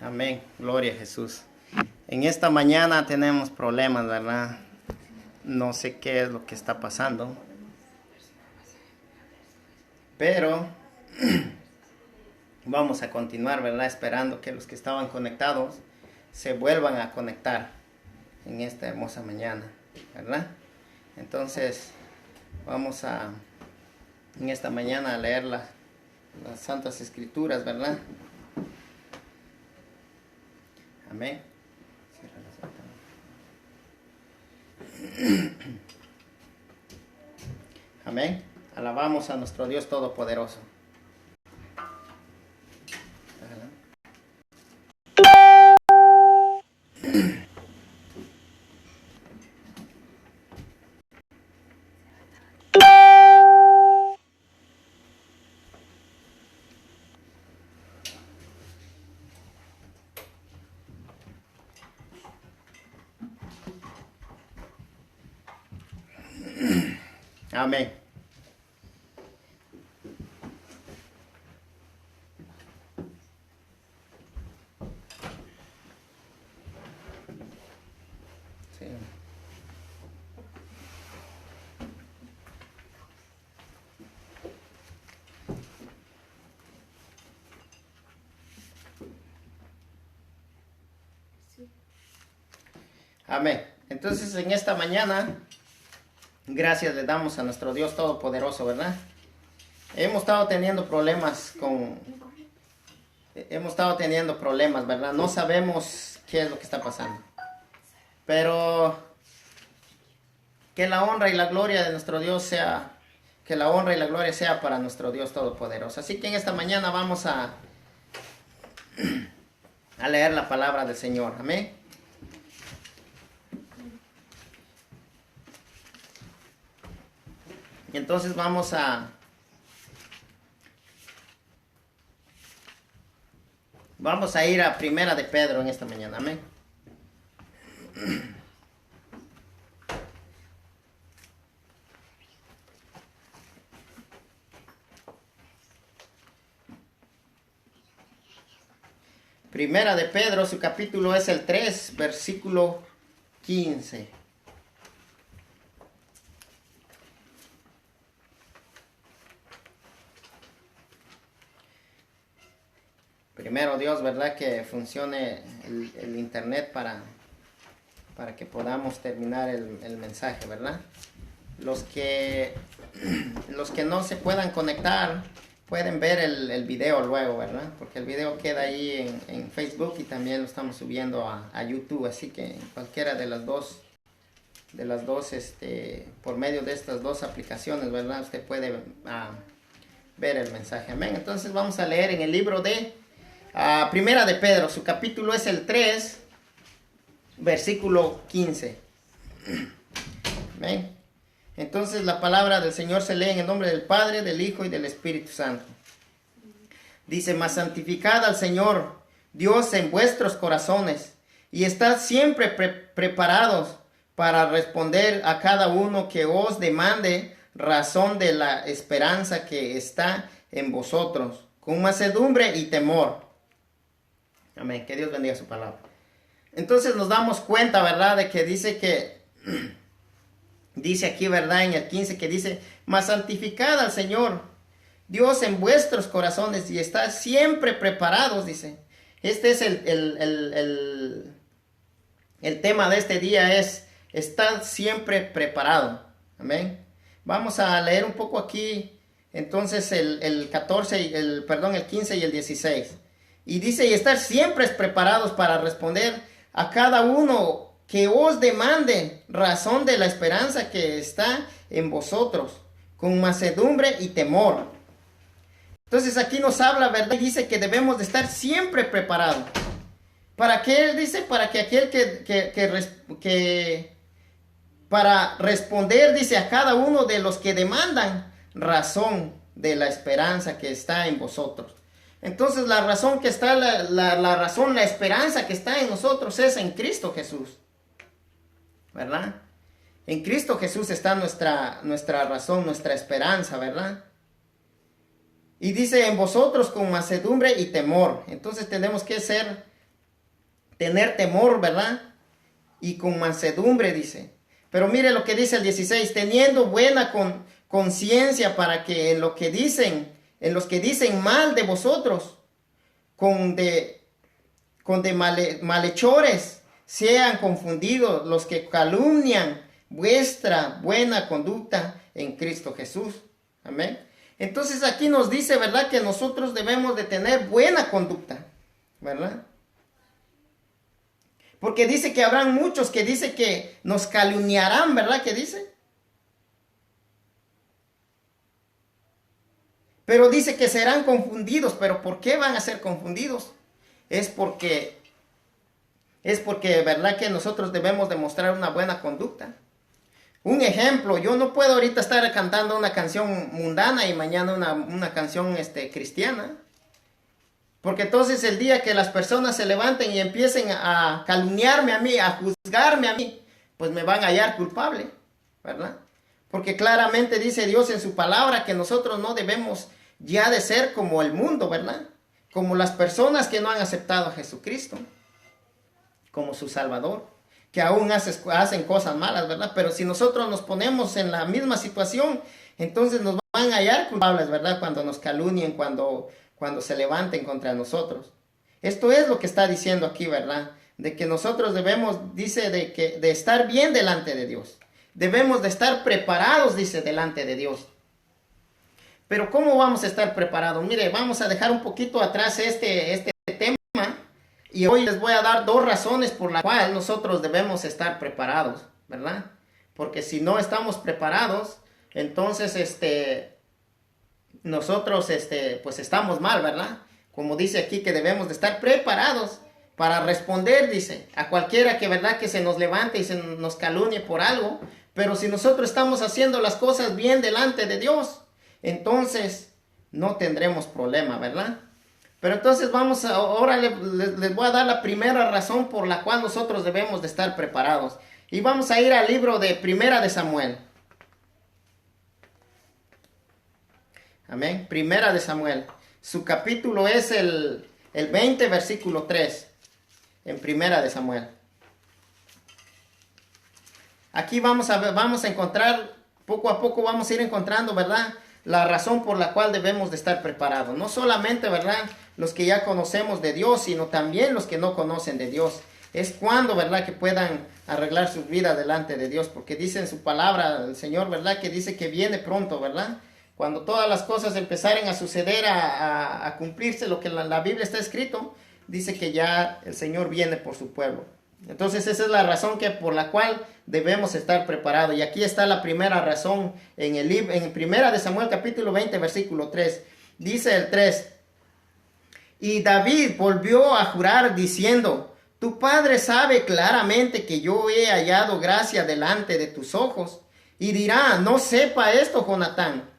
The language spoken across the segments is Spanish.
Amén. Gloria a Jesús. En esta mañana tenemos problemas, ¿verdad? No sé qué es lo que está pasando. Pero vamos a continuar, ¿verdad? Esperando que los que estaban conectados se vuelvan a conectar en esta hermosa mañana, ¿verdad? Entonces, vamos a, en esta mañana, a leer las Santas Escrituras, ¿verdad? Amén. Amén. Alabamos a nuestro Dios Todopoderoso. Amén. Sí. Amén. Entonces, en esta mañana, gracias le damos a nuestro Dios Todopoderoso, ¿verdad? Hemos estado teniendo problemas, ¿verdad? No sabemos qué es lo que está pasando. Pero que la honra y la gloria de nuestro Dios sea, que la honra y la gloria sea para nuestro Dios Todopoderoso. Así que en esta mañana vamos a leer la palabra del Señor. Amén. Entonces vamos a ir a Primera de Pedro en esta mañana. Amén. Primera de Pedro, su capítulo es el 3, versículo 15. Primero Dios, ¿verdad? Que funcione el internet para que podamos terminar el mensaje, ¿verdad? Los que no se puedan conectar pueden ver el video luego, ¿verdad? Porque el video queda ahí en Facebook y también lo estamos subiendo a YouTube. Así que cualquiera de las dos, por medio de estas dos aplicaciones, ¿verdad? Usted puede ver el mensaje. Amén. Entonces vamos a leer en el libro de Primera de Pedro, su capítulo es el 3, versículo 15. Amén. Entonces la palabra del Señor se lee en el nombre del Padre, del Hijo y del Espíritu Santo. Dice: mas santificad al Señor Dios en vuestros corazones y estad siempre preparados para responder a cada uno que os demande razón de la esperanza que está en vosotros, con mansedumbre y temor. Amén. Que Dios bendiga su palabra. Entonces nos damos cuenta, ¿verdad? De que dice aquí, ¿verdad? En el 15 que dice: mas santificad al Señor Dios en vuestros corazones y estad siempre preparados, dice. Este es el tema de este día, es estar siempre preparado. Amén. Vamos a leer un poco aquí, entonces el 15 y el 16. Y dice: y estar siempre preparados para responder a cada uno que os demande razón de la esperanza que está en vosotros, con mansedumbre y temor. Entonces aquí nos habla, ¿verdad? Y dice que debemos de estar siempre preparados. ¿Para qué? Dice, para que aquel para responder, dice, a cada uno de los que demandan razón de la esperanza que está en vosotros. Entonces la razón que está, la esperanza que está en nosotros es en Cristo Jesús, ¿verdad? En Cristo Jesús está nuestra razón, nuestra esperanza, ¿verdad? Y dice: en vosotros con mansedumbre y temor. Entonces tenemos que ser tener temor, ¿verdad? Y con mansedumbre, dice. Pero mire lo que dice el 16, teniendo buena conciencia para que en los que dicen mal de vosotros, con de malhechores, sean confundidos los que calumnian vuestra buena conducta en Cristo Jesús. Amén. Entonces aquí nos dice, ¿verdad?, que nosotros debemos de tener buena conducta, ¿verdad? Porque dice que habrán muchos que dice que nos calumniarán, ¿verdad? ¿Qué dice? Pero dice que serán confundidos. ¿Pero por qué van a ser confundidos? Es porque, ¿verdad?, que nosotros debemos demostrar una buena conducta. Un ejemplo, yo no puedo ahorita estar cantando una canción mundana y mañana una canción cristiana. Porque entonces el día que las personas se levanten y empiecen a calumniarme a mí, a juzgarme a mí, pues me van a hallar culpable, ¿verdad? Porque claramente dice Dios en su palabra que nosotros no debemos ya de ser como el mundo, ¿verdad? Como las personas que no han aceptado a Jesucristo como su Salvador, que aún hacen cosas malas, ¿verdad? Pero si nosotros nos ponemos en la misma situación, entonces nos van a hallar culpables, ¿verdad? Cuando nos calumnien, cuando se levanten contra nosotros. Esto es lo que está diciendo aquí, ¿verdad? De que nosotros debemos, dice, de estar bien delante de Dios. Debemos de estar preparados, dice, delante de Dios. Pero ¿cómo vamos a estar preparados? Mire, vamos a dejar un poquito atrás este tema y hoy les voy a dar 2 razones por las cuales nosotros debemos estar preparados, ¿verdad? Porque si no estamos preparados, entonces nosotros pues estamos mal, ¿verdad? Como dice aquí que debemos de estar preparados para responder, dice, a cualquiera que, ¿verdad?, que se nos levante y se nos calumnie por algo. Pero si nosotros estamos haciendo las cosas bien delante de Dios, entonces no tendremos problema, ¿verdad? Pero entonces ahora les voy a dar la primera razón por la cual nosotros debemos de estar preparados. Y vamos a ir al libro de Primera de Samuel. Amén. Primera de Samuel. Su capítulo es el 20, versículo 3. En Primera de Samuel. Aquí vamos a encontrar, poco a poco vamos a ir encontrando, ¿verdad?, la razón por la cual debemos de estar preparados. No solamente, ¿verdad?, los que ya conocemos de Dios, sino también los que no conocen de Dios. Es cuando, ¿verdad?, que puedan arreglar sus vidas delante de Dios. Porque dice en su palabra el Señor, ¿verdad?, que dice que viene pronto, ¿verdad? Cuando todas las cosas empezaren a suceder, a cumplirse lo que en la Biblia está escrito, dice que ya el Señor viene por su pueblo. Entonces esa es la razón por la cual debemos estar preparados. Y aquí está la primera razón en Primera de Samuel capítulo 20 versículo 3. Dice el 3. Y David volvió a jurar diciendo: tu padre sabe claramente que yo he hallado gracia delante de tus ojos. Y dirá: no sepa esto Jonatán,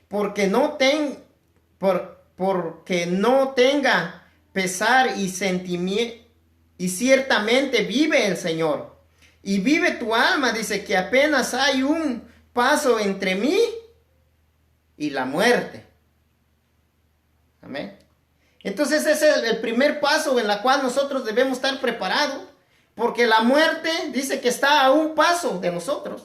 porque no tenga pesar y sentimiento. Y ciertamente vive el Señor, y vive tu alma, dice, que apenas hay un paso entre mí y la muerte. Amén. Entonces ese es el primer paso en la cual nosotros debemos estar preparados, porque la muerte dice que está a un paso de nosotros.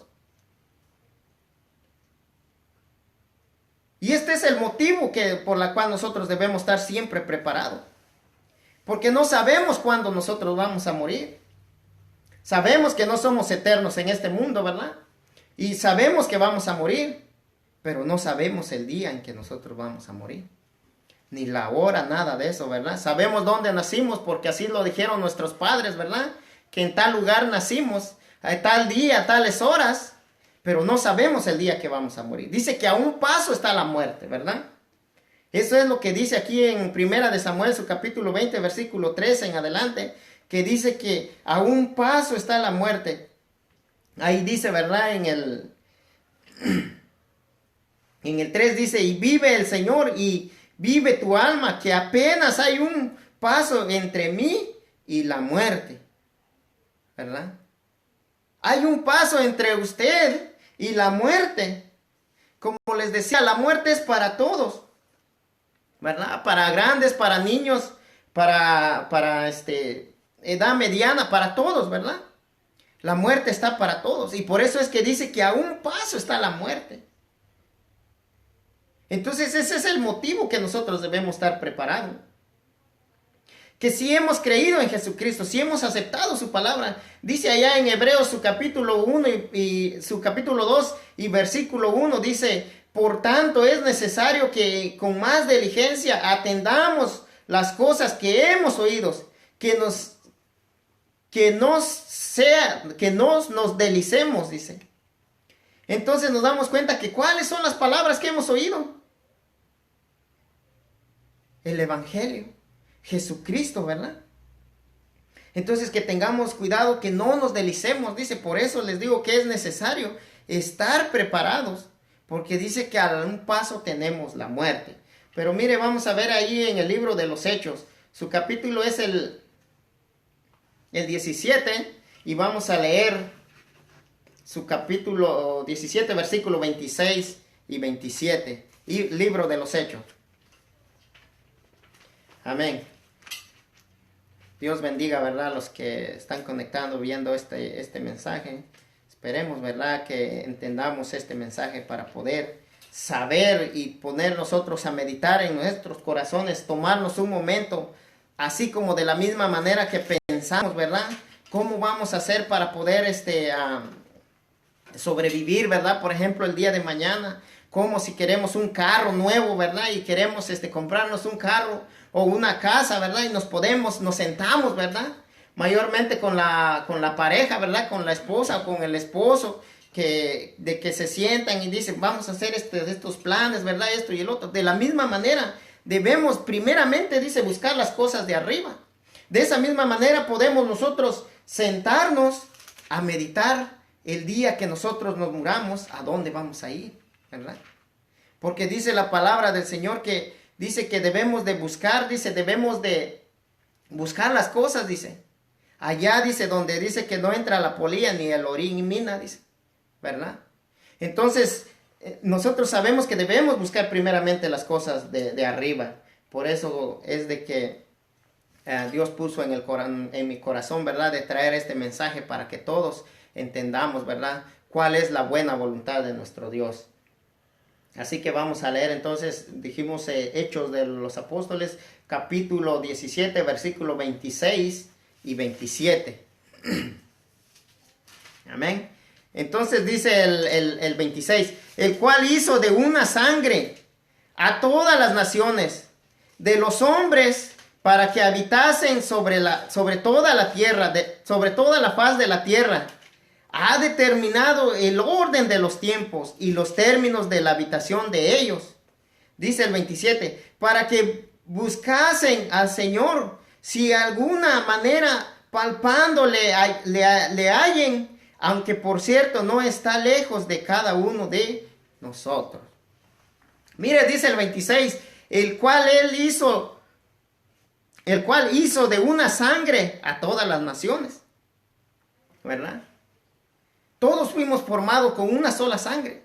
Y este es el motivo por la cual nosotros debemos estar siempre preparados. Porque no sabemos cuándo nosotros vamos a morir. Sabemos que no somos eternos en este mundo, ¿verdad? Y sabemos que vamos a morir, pero no sabemos el día en que nosotros vamos a morir. Ni la hora, nada de eso, ¿verdad? Sabemos dónde nacimos porque así lo dijeron nuestros padres, ¿verdad? Que en tal lugar nacimos, a tal día, a tales horas, pero no sabemos el día que vamos a morir. Dice que a un paso está la muerte, ¿verdad? Eso es lo que dice aquí en Primera de Samuel, su capítulo 20, versículo 13 en adelante, que dice que a un paso está la muerte. Ahí dice, ¿verdad? En el 3 dice: y vive el Señor y vive tu alma, que apenas hay un paso entre mí y la muerte. ¿Verdad? Hay un paso entre usted y la muerte. Como les decía, la muerte es para todos, ¿verdad? Para grandes, para niños, para edad mediana para todos, ¿verdad? La muerte está para todos. Y por eso es que dice que a un paso está la muerte. Entonces ese es el motivo que nosotros debemos estar preparados. Que si hemos creído en Jesucristo, si hemos aceptado su palabra, dice allá en Hebreos su capítulo 1 y su capítulo 2 y versículo 1, dice, por tanto es necesario que con más diligencia atendamos las cosas que hemos oído, que nos delicemos, dice. Entonces nos damos cuenta que ¿cuáles son las palabras que hemos oído? El Evangelio. Jesucristo, ¿verdad? Entonces que tengamos cuidado, que no nos delicemos, dice, por eso les digo que es necesario estar preparados, porque dice que a un paso tenemos la muerte. Pero mire, vamos a ver ahí en el libro de los Hechos, su capítulo es el 17, y vamos a leer su capítulo 17, versículo 26 y 27, y libro de los Hechos. Amén. Dios bendiga, ¿verdad? Los que están conectando, viendo este mensaje. Esperemos, ¿verdad? Que entendamos este mensaje para poder saber y poner nosotros a meditar en nuestros corazones, tomarnos un momento, así como de la misma manera que pensamos, ¿verdad? ¿Cómo vamos a hacer para poder sobrevivir, ¿verdad? Por ejemplo, el día de mañana, como si queremos un carro nuevo, ¿verdad? Y queremos comprarnos un carro o una casa, ¿verdad? Y nos sentamos, ¿verdad? Mayormente con la pareja, ¿verdad? Con la esposa o con el esposo, que se sientan y dicen, vamos a hacer estos planes, ¿verdad? Esto y el otro. De la misma manera, debemos primeramente, dice, buscar las cosas de arriba. De esa misma manera podemos nosotros sentarnos a meditar el día que nosotros nos muramos, a dónde vamos a ir, ¿verdad? Porque dice la palabra del Señor que dice que debemos de buscar, dice, debemos de buscar las cosas, dice. Allá dice, donde dice que no entra la polilla ni el orín y mina, dice, ¿verdad? Entonces, nosotros sabemos que debemos buscar primeramente las cosas de arriba. Por eso es de que Dios puso en mi corazón, ¿verdad? De traer este mensaje para que todos entendamos, ¿verdad? Cuál es la buena voluntad de nuestro Dios. Así que vamos a leer entonces, dijimos Hechos de los Apóstoles, capítulo 17, versículo 26 y 27. Amén. Entonces dice el 26, el cual hizo de una sangre a todas las naciones de los hombres para que habitasen sobre toda la tierra, sobre toda la faz de la tierra. Ha determinado el orden de los tiempos y los términos de la habitación de ellos. Dice el 27, para que buscasen al Señor, si alguna manera palpándole le hallen, aunque por cierto no está lejos de cada uno de nosotros. Mire, dice el 26, el cual hizo de una sangre a todas las naciones, ¿verdad? Todos fuimos formados con una sola sangre.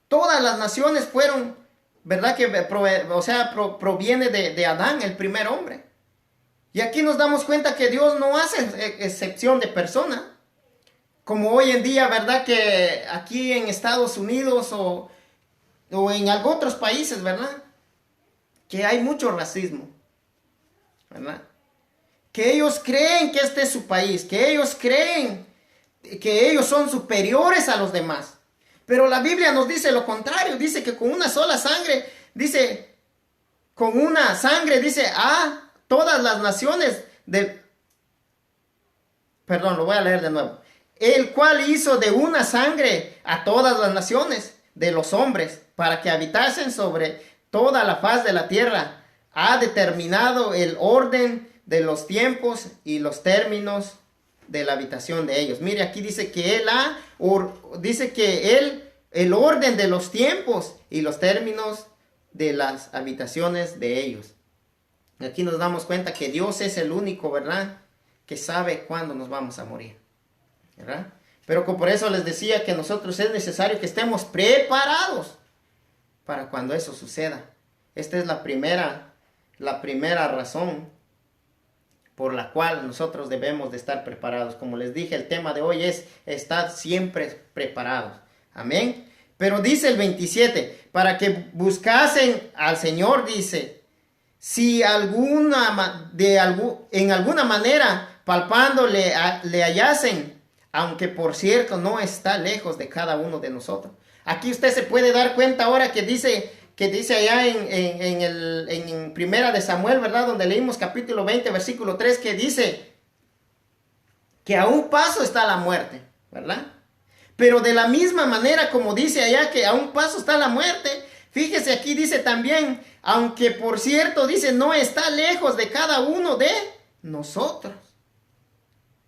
Todas las naciones fueron, ¿verdad? Que proviene de Adán, el primer hombre. Y aquí nos damos cuenta que Dios no hace excepción de persona. Como hoy en día, ¿verdad? Que aquí en Estados Unidos o en otros países, ¿verdad? Que hay mucho racismo, ¿verdad? Que ellos creen que este es su país, que ellos creen que ellos son superiores a los demás. Pero la Biblia nos dice lo contrario, dice que con una sola sangre, dice, a todas las naciones lo voy a leer de nuevo. El cual hizo de una sangre a todas las naciones de los hombres, para que habitasen sobre toda la faz de la tierra. Ha determinado el orden de los tiempos y los términos de la habitación de ellos. Mire, aquí dice que el orden de los tiempos y los términos de las habitaciones de ellos. Aquí nos damos cuenta que Dios es el único, ¿verdad?, que sabe cuándo nos vamos a morir, ¿verdad? Pero por eso les decía que nosotros es necesario que estemos preparados para cuando eso suceda. Esta es la primera razón por la cual nosotros debemos de estar preparados. Como les dije, el tema de hoy es estar siempre preparados. Amén. Pero dice el 27, para que buscasen al Señor, dice, si en alguna manera palpando le hallasen, aunque por cierto no está lejos de cada uno de nosotros. Aquí usted se puede dar cuenta ahora que dice allá en Primera de Samuel, ¿verdad? Donde leímos capítulo 20, versículo 3, que dice que a un paso está la muerte, ¿verdad? Pero de la misma manera como dice allá que a un paso está la muerte, fíjese aquí dice también, aunque por cierto dice no está lejos de cada uno de nosotros.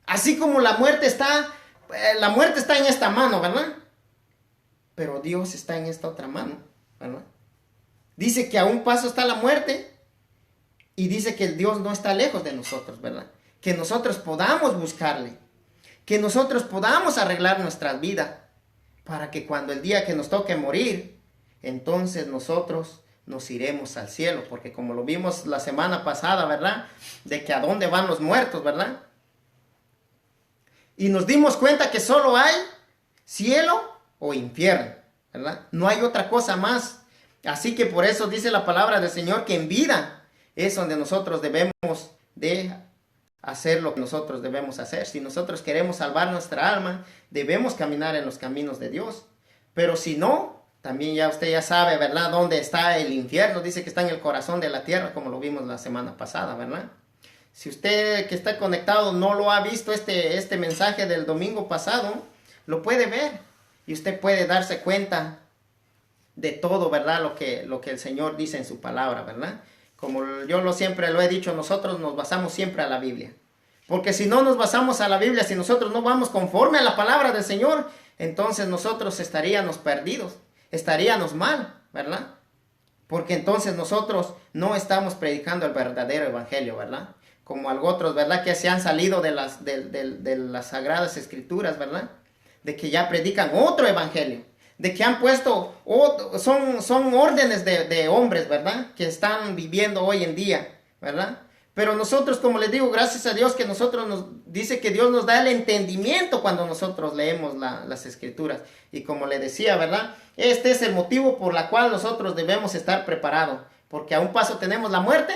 Así como la muerte está en esta mano, ¿verdad? Pero Dios está en esta otra mano, ¿verdad? Dice que a un paso está la muerte y dice que el Dios no está lejos de nosotros, ¿verdad? Que nosotros podamos buscarle, que nosotros podamos arreglar nuestras vidas para que cuando el día que nos toque morir, entonces nosotros nos iremos al cielo, porque como lo vimos la semana pasada, ¿verdad? De que a dónde van los muertos, ¿verdad? Y nos dimos cuenta que solo hay cielo o infierno, ¿verdad? No hay otra cosa más. Así que por eso dice la palabra del Señor que en vida es donde nosotros debemos de hacer lo que nosotros debemos hacer. Si nosotros queremos salvar nuestra alma, debemos caminar en los caminos de Dios. Pero si no, también usted ya sabe, ¿verdad? Dónde está el infierno. Dice que está en el corazón de la tierra, como lo vimos la semana pasada, ¿verdad? Si usted que está conectado no lo ha visto este mensaje del domingo pasado, lo puede ver. Y usted puede darse cuenta de todo, ¿verdad? Lo que el Señor dice en su palabra, ¿verdad? Como yo siempre lo he dicho, nosotros nos basamos siempre a la Biblia. Porque si no nos basamos a la Biblia, si nosotros no vamos conforme a la palabra del Señor, entonces nosotros estaríamos perdidos, estaríamos mal, ¿verdad? Porque entonces nosotros no estamos predicando el verdadero evangelio, ¿verdad? Como otros, ¿verdad? Que se han salido de las sagradas escrituras, ¿verdad? De que ya predican otro evangelio. De que han puesto, son órdenes de hombres, ¿verdad? Que están viviendo hoy en día, ¿verdad? Pero nosotros, como les digo, gracias a Dios que dice que Dios nos da el entendimiento cuando nosotros leemos las escrituras. Y como le decía, ¿verdad? Este es el motivo por el cual nosotros debemos estar preparados. Porque a un paso tenemos la muerte,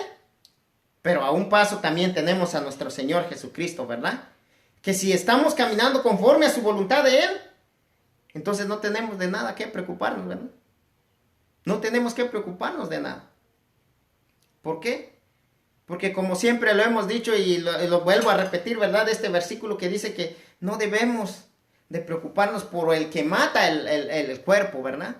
pero a un paso también tenemos a nuestro Señor Jesucristo, ¿verdad? Que si estamos caminando conforme a su voluntad de Él, entonces no tenemos de nada que preocuparnos, ¿verdad? No tenemos que preocuparnos de nada. ¿Por qué? Porque como siempre lo hemos dicho y lo vuelvo a repetir, ¿verdad? Este versículo que dice que no debemos de preocuparnos por el que mata el cuerpo, ¿verdad?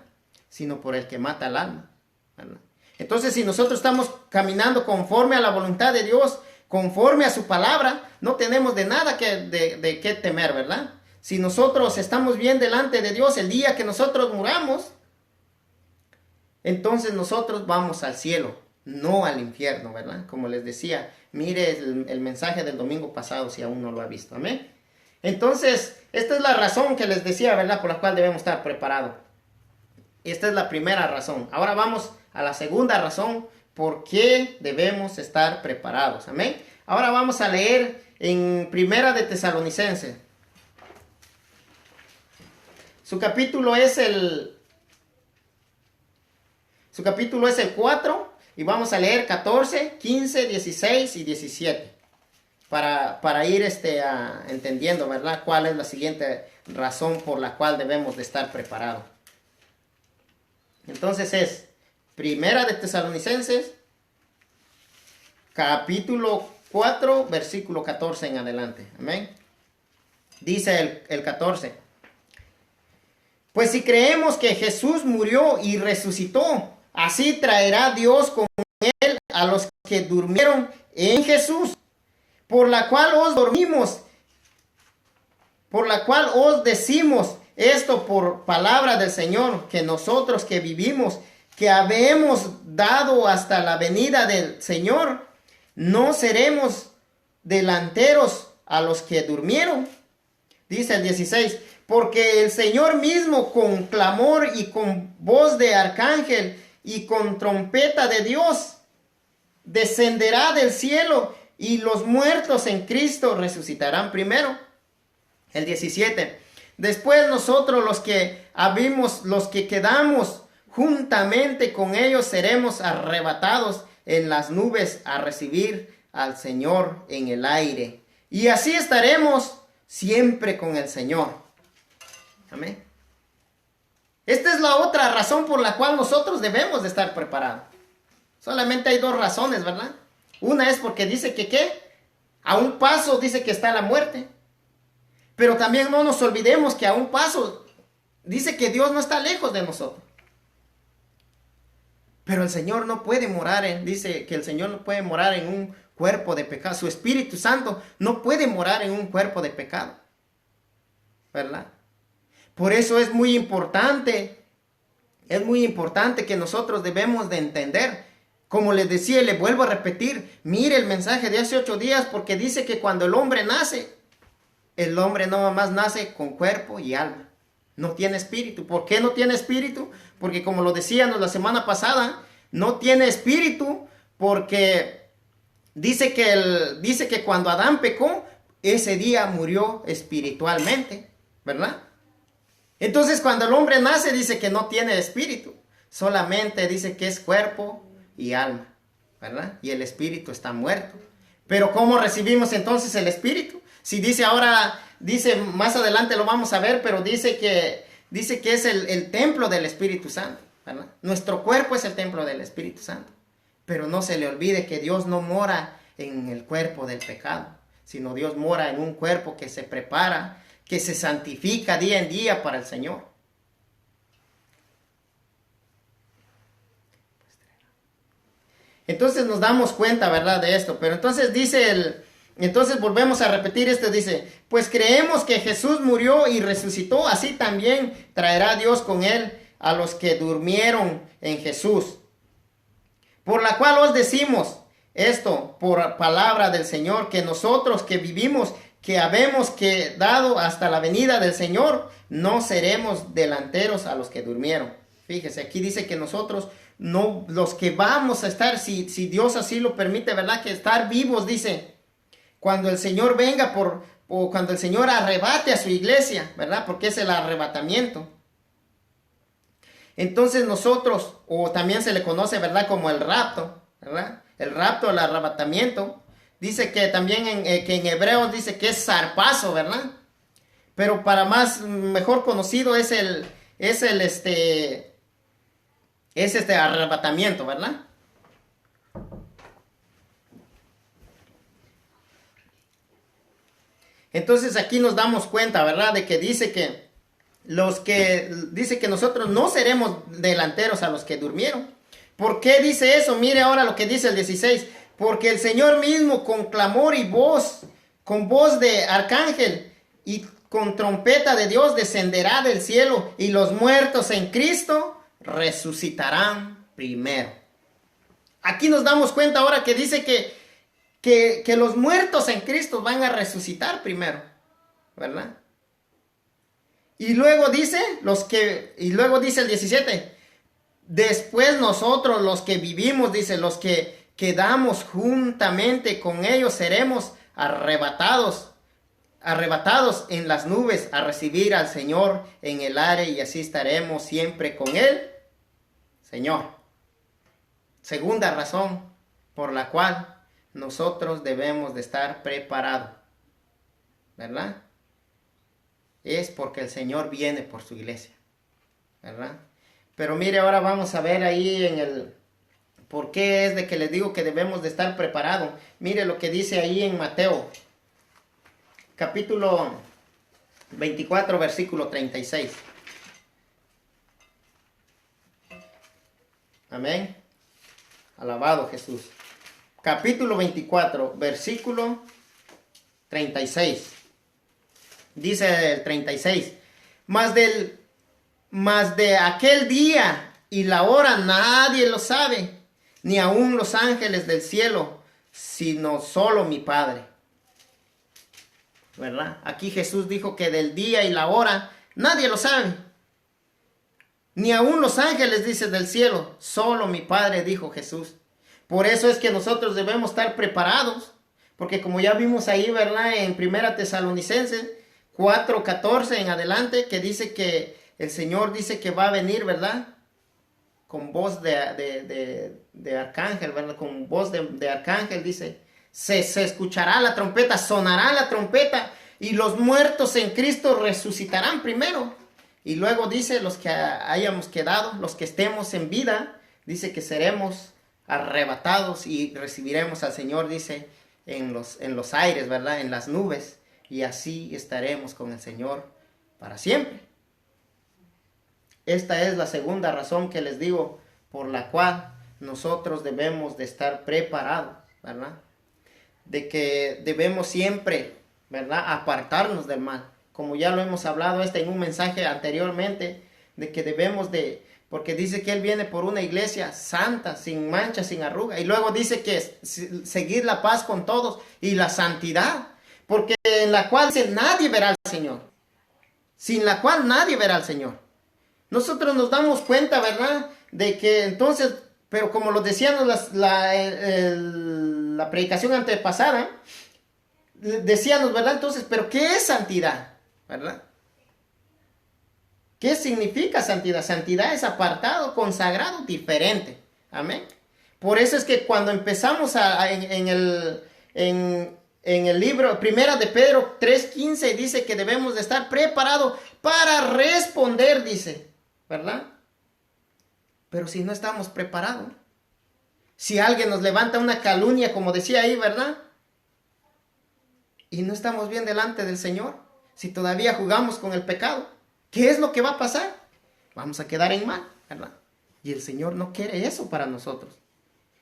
Sino por el que mata el alma, ¿verdad? Entonces si nosotros estamos caminando conforme a la voluntad de Dios, conforme a su palabra, no tenemos de nada de qué temer, ¿verdad? Si nosotros estamos bien delante de Dios el día que nosotros muramos, entonces nosotros vamos al cielo, no al infierno, ¿verdad? Como les decía, mire el mensaje del domingo pasado si aún no lo ha visto, ¿amén? Entonces, esta es la razón que les decía, ¿verdad? Por la cual debemos estar preparados. Esta es la primera razón. Ahora vamos a la segunda razón por qué debemos estar preparados, ¿amén? Ahora vamos a leer en Primera de Tesalonicenses. Su capítulo es el 4 y vamos a leer 14, 15, 16 y 17 para ir entendiendo, ¿verdad? Cuál es la siguiente razón por la cual debemos de estar preparados. Entonces es Primera de Tesalonicenses, capítulo 4, versículo 14 en adelante. Amén. Dice el 14. Pues si creemos que Jesús murió y resucitó, así traerá Dios con él a los que durmieron en Jesús, por la cual os decimos esto por palabra del Señor, que nosotros que vivimos, que habemos dado hasta la venida del Señor, no seremos delanteros a los que durmieron. Dice el 16, porque el Señor mismo con clamor y con voz de arcángel y con trompeta de Dios descenderá del cielo y los muertos en Cristo resucitarán primero. El 17. Después nosotros los que quedamos juntamente con ellos seremos arrebatados en las nubes a recibir al Señor en el aire. Y así estaremos siempre con el Señor. Amén. Esta es la otra razón por la cual nosotros debemos de estar preparados. Solamente hay dos razones, ¿verdad? Una es porque dice que ¿qué? A un paso dice que está la muerte. Pero también no nos olvidemos que a un paso dice que Dios no está lejos de nosotros. Pero el Señor no puede dice que el Señor no puede morar en un cuerpo de pecado. Su Espíritu Santo no puede morar en un cuerpo de pecado. ¿Verdad? Por eso es muy importante que nosotros debemos de entender. Como les decía y le vuelvo a repetir, mire el mensaje de hace 8 días, porque dice que cuando el hombre nace, el hombre no más nace con cuerpo y alma. No tiene espíritu. ¿Por qué no tiene espíritu? Porque como lo decíamos la semana pasada, no tiene espíritu porque dice que cuando Adán pecó, ese día murió espiritualmente, ¿verdad? Entonces cuando el hombre nace dice que no tiene espíritu. Solamente dice que es cuerpo y alma, ¿verdad? Y el espíritu está muerto. Pero ¿cómo recibimos entonces el espíritu? Si dice más adelante lo vamos a ver, pero dice que es el templo del Espíritu Santo, ¿verdad? Nuestro cuerpo es el templo del Espíritu Santo. Pero no se le olvide que Dios no mora en el cuerpo del pecado, sino Dios mora en un cuerpo que se prepara, que se santifica día en día para el Señor. Entonces nos damos cuenta, ¿verdad? De esto. Pero entonces entonces volvemos a repetir esto, dice, pues creemos que Jesús murió y resucitó, así también traerá Dios con él a los que durmieron en Jesús. Por la cual os decimos esto, por palabra del Señor, que nosotros que vivimos, que habemos quedado hasta la venida del Señor, no seremos delanteros a los que durmieron. Fíjese, aquí dice que nosotros, no, los que vamos a estar, si Dios así lo permite, ¿verdad? Que estar vivos, dice, cuando el Señor venga o cuando el Señor arrebate a su iglesia, ¿verdad? Porque es el arrebatamiento. Entonces nosotros, o también se le conoce, ¿verdad? Como el rapto, ¿verdad? El rapto, el arrebatamiento. Dice que también que en hebreo dice que es zarpazo, ¿verdad? Pero para mejor conocido es este arrebatamiento, ¿verdad? Entonces aquí nos damos cuenta, ¿verdad? De que dice que nosotros no seremos delanteros a los que durmieron. ¿Por qué dice eso? Mire ahora lo que dice el 16. Porque el Señor mismo con clamor y con voz de arcángel y con trompeta de Dios descenderá del cielo y los muertos en Cristo resucitarán primero. Aquí nos damos cuenta ahora que dice que los muertos en Cristo van a resucitar primero, ¿verdad? Y luego dice el 17, después nosotros los que vivimos, dice, los que quedamos juntamente con ellos seremos arrebatados en las nubes a recibir al Señor en el aire y así estaremos siempre con él, Señor. Segunda razón por la cual nosotros debemos de estar preparados, ¿verdad? Es porque el Señor viene por su iglesia, ¿verdad? Pero mire, ahora vamos a ver ahí por qué es de que les digo que debemos de estar preparados. Mire lo que dice ahí en Mateo, capítulo 24, versículo 36. Amén. Alabado Jesús. Capítulo 24, versículo 36. Dice el 36. Mas de aquel día y la hora nadie lo sabe, ni aun los ángeles del cielo, sino solo mi Padre. ¿Verdad? Aquí Jesús dijo que del día y la hora nadie lo sabe. Ni aun los ángeles, dice, del cielo, solo mi Padre, dijo Jesús. Por eso es que nosotros debemos estar preparados, Porque como ya vimos ahí, ¿verdad? En Primera Tesalonicenses 4:14 en adelante, que dice que el Señor dice que va a venir, ¿verdad? Con voz de arcángel, ¿verdad? Con voz de arcángel, dice, se escuchará la trompeta, sonará la trompeta, y los muertos en Cristo resucitarán primero. Y luego dice, los que hayamos quedado, los que estemos en vida, dice que seremos arrebatados y recibiremos al Señor, dice, en los aires, ¿verdad? En las nubes. Y así estaremos con el Señor para siempre. Esta es la segunda razón que les digo, por la cual nosotros debemos de estar preparados, ¿verdad? De que debemos siempre, ¿verdad? Apartarnos del mal. Como ya lo hemos hablado en un mensaje anteriormente, de que debemos de, porque dice que Él viene por una iglesia santa, sin mancha, sin arruga. Y luego dice que seguir la paz con todos y la santidad, porque en la cual nadie verá al Señor. Sin la cual nadie verá al Señor. Nosotros nos damos cuenta, ¿verdad? De que entonces, pero como lo decíamos la predicación antepasada, decíamos, ¿verdad? Entonces, ¿pero qué es santidad? ¿Verdad? ¿Qué significa santidad? Santidad es apartado, consagrado, diferente. Amén. Por eso es que cuando empezamos en el libro Primera de Pedro 3:15 dice que debemos de estar preparados para responder, dice, ¿verdad? Pero si no estamos preparados, si alguien nos levanta una calumnia, como decía ahí, ¿verdad? Y no estamos bien delante del Señor, si todavía jugamos con el pecado, ¿qué es lo que va a pasar? Vamos a quedar en mal, ¿verdad? Y el Señor no quiere eso para nosotros.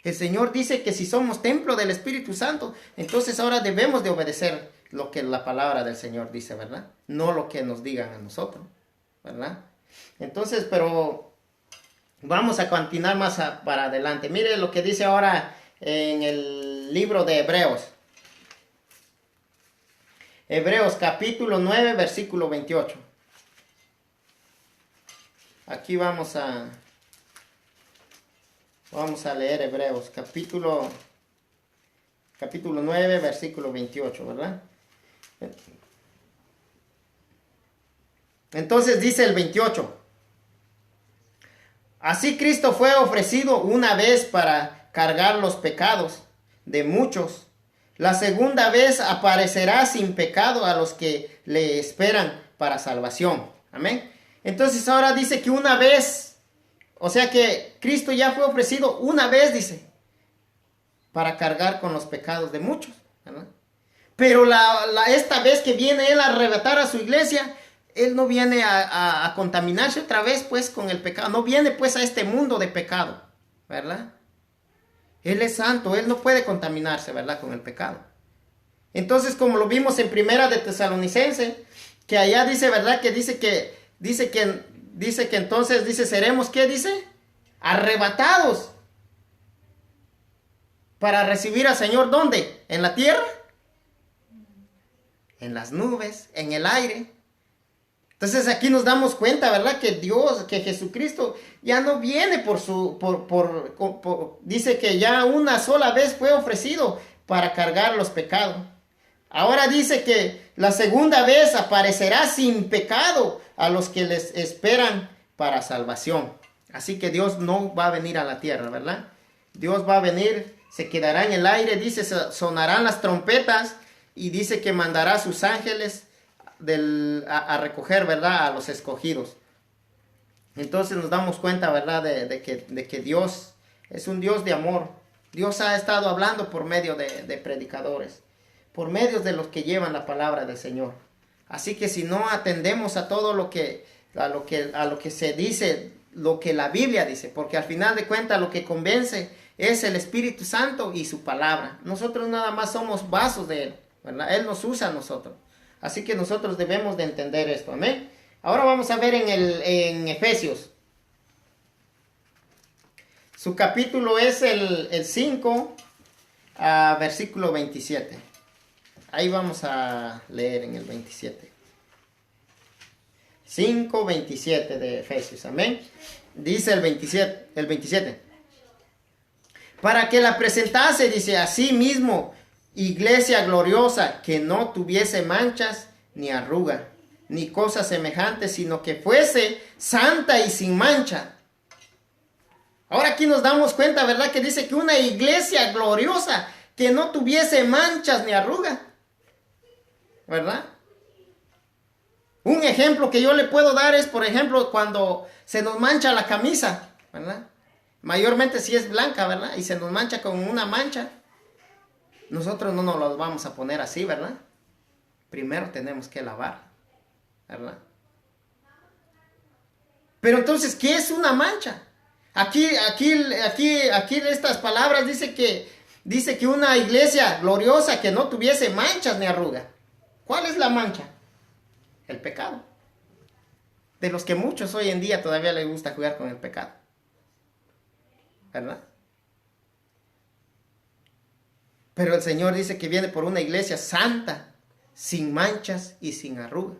El Señor dice que si somos templo del Espíritu Santo, entonces ahora debemos de obedecer lo que la palabra del Señor dice, ¿verdad? No lo que nos digan a nosotros, ¿verdad? Entonces, pero vamos a continuar más para adelante. Mire lo que dice ahora en el libro de Hebreos. Hebreos capítulo 9, versículo 28. Aquí vamos a leer Hebreos capítulo 9, versículo 28, ¿verdad? Entonces dice el 28. Así Cristo fue ofrecido una vez para cargar los pecados de muchos. La segunda vez aparecerá sin pecado a los que le esperan para salvación. Amén. Entonces ahora dice que una vez, o sea que Cristo ya fue ofrecido una vez, dice, para cargar con los pecados de muchos, ¿verdad? Pero esta vez que viene Él a arrebatar a su iglesia, Él no viene a contaminarse otra vez pues con el pecado, no viene pues a este mundo de pecado, ¿verdad? Él es santo, Él no puede contaminarse, ¿verdad? Con el pecado. Entonces, como lo vimos en Primera de Tesalonicenses, que allá dice, ¿verdad? Que dice que entonces, dice, seremos, ¿qué dice? Arrebatados. Para recibir al Señor, ¿dónde? ¿En la tierra? En las nubes, en el aire. Entonces aquí nos damos cuenta, ¿verdad? Que Dios, que Jesucristo ya no viene dice que ya una sola vez fue ofrecido para cargar los pecados. Ahora dice que la segunda vez aparecerá sin pecado a los que les esperan para salvación. Así que Dios no va a venir a la tierra, ¿verdad? Dios va a venir, se quedará en el aire, dice, sonarán las trompetas y dice que mandará a sus ángeles a recoger, ¿verdad? A los escogidos. Entonces nos damos cuenta, ¿verdad? De que Dios es un Dios de amor. Dios ha estado hablando por medio de predicadores, por medio de los que llevan la palabra del Señor. Así que si no atendemos a todo a lo que se dice, lo que la Biblia dice, porque al final de cuentas lo que convence es el Espíritu Santo y su palabra. Nosotros nada más somos vasos de Él, ¿verdad? Él nos usa a nosotros. Así que nosotros debemos de entender esto, amén. Ahora vamos a ver en Efesios. Su capítulo es el 5, versículo 27. Ahí vamos a leer en el 27. 5:27 de Efesios, amén. Dice el 27. Para que la presentase, dice, a sí mismo iglesia gloriosa que no tuviese manchas ni arruga, ni cosas semejantes, sino que fuese santa y sin mancha. Ahora aquí nos damos cuenta, ¿verdad? Que dice que una iglesia gloriosa que no tuviese manchas ni arruga, ¿verdad? Un ejemplo que yo le puedo dar es, por ejemplo, cuando se nos mancha la camisa, ¿verdad? Mayormente si es blanca, ¿verdad? Y se nos mancha con una mancha. Nosotros no nos los vamos a poner así, ¿verdad? Primero tenemos que lavar, ¿verdad? Pero entonces, ¿qué es una mancha? Aquí estas palabras dice que una iglesia gloriosa que no tuviese manchas ni arruga. ¿Cuál es la mancha? El pecado. De los que muchos hoy en día todavía les gusta jugar con el pecado, ¿verdad? Pero el Señor dice que viene por una iglesia santa, sin manchas y sin arruga.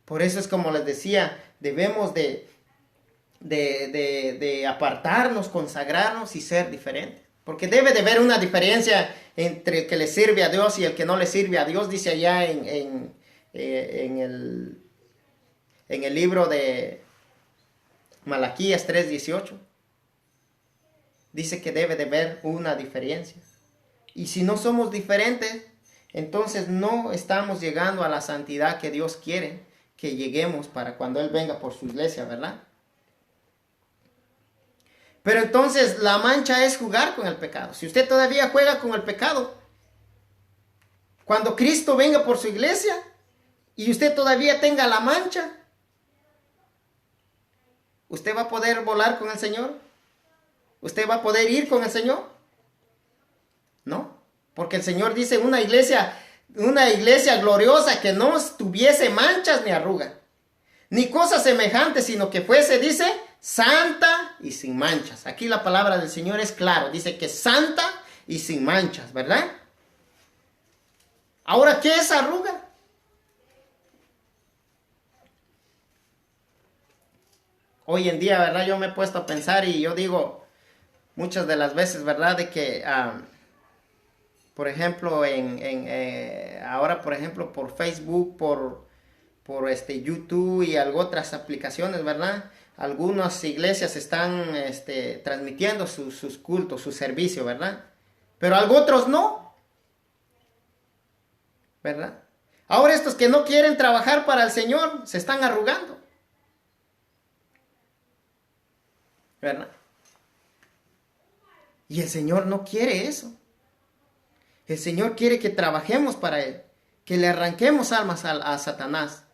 Por eso es como les decía, debemos de apartarnos, consagrarnos y ser diferentes. Porque debe de haber una diferencia entre el que le sirve a Dios y el que no le sirve a Dios, dice allá en el libro de Malaquías 3:18. Dice que debe de haber una diferencia. Y si no somos diferentes, entonces no estamos llegando a la santidad que Dios quiere que lleguemos para cuando Él venga por su iglesia, ¿verdad? Pero entonces la mancha es jugar con el pecado. Si usted todavía juega con el pecado, cuando Cristo venga por su iglesia y usted todavía tenga la mancha, ¿usted va a poder volar con el Señor? ¿Usted va a poder ir con el Señor? No, porque el Señor dice una iglesia gloriosa que no tuviese manchas ni arruga, ni cosas semejantes, sino que fuese, dice, santa y sin manchas. Aquí la palabra del Señor es claro, dice que santa y sin manchas, ¿verdad? Ahora, ¿qué es arruga? Hoy en día, ¿verdad? Yo me he puesto a pensar y yo digo muchas de las veces, ¿verdad? De que, por ejemplo, ahora, por ejemplo, por Facebook, por YouTube y otras aplicaciones, ¿verdad? Algunas iglesias están transmitiendo sus cultos, su servicio, ¿verdad? Pero otros no, ¿verdad? Ahora estos que no quieren trabajar para el Señor se están arrugando, ¿verdad? Y el Señor no quiere eso. El Señor quiere que trabajemos para Él, que le arranquemos almas a Satanás,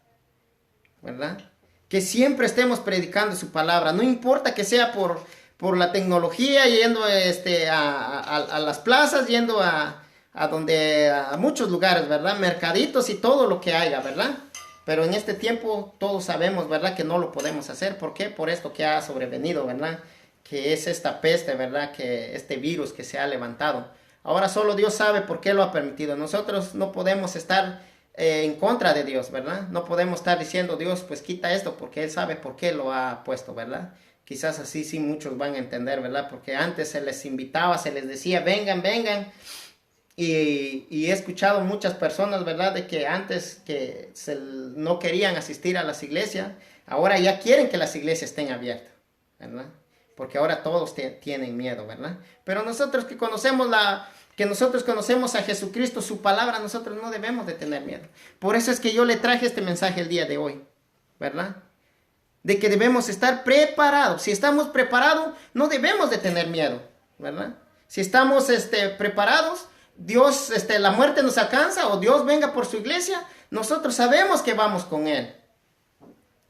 ¿verdad? Que siempre estemos predicando su palabra, no importa que sea por la tecnología, yendo a las plazas, yendo a muchos lugares, ¿verdad? Mercaditos y todo lo que haya, ¿verdad? Pero en este tiempo todos sabemos, ¿verdad? Que no lo podemos hacer. ¿Por qué? Por esto que ha sobrevenido, ¿verdad? Que es esta peste, ¿verdad? Que este virus que se ha levantado. Ahora solo Dios sabe por qué lo ha permitido. Nosotros no podemos estar en contra de Dios, ¿verdad? No podemos estar diciendo, Dios, pues quita esto, porque Él sabe por qué lo ha puesto, ¿verdad? Quizás así sí muchos van a entender, ¿verdad? Porque antes se les invitaba, se les decía, vengan, vengan. Y he escuchado muchas personas, ¿verdad? De que antes no querían asistir a las iglesias, ahora ya quieren que las iglesias estén abiertas, ¿verdad? Porque ahora todos tienen miedo, ¿verdad? Pero nosotros que conocemos a Jesucristo, su palabra, nosotros no debemos de tener miedo. Por eso es que yo le traje este mensaje el día de hoy, ¿verdad? De que debemos estar preparados. Si estamos preparados, no debemos de tener miedo, ¿verdad? Si estamos preparados, Dios, la muerte nos alcanza o Dios venga por su iglesia, nosotros sabemos que vamos con Él,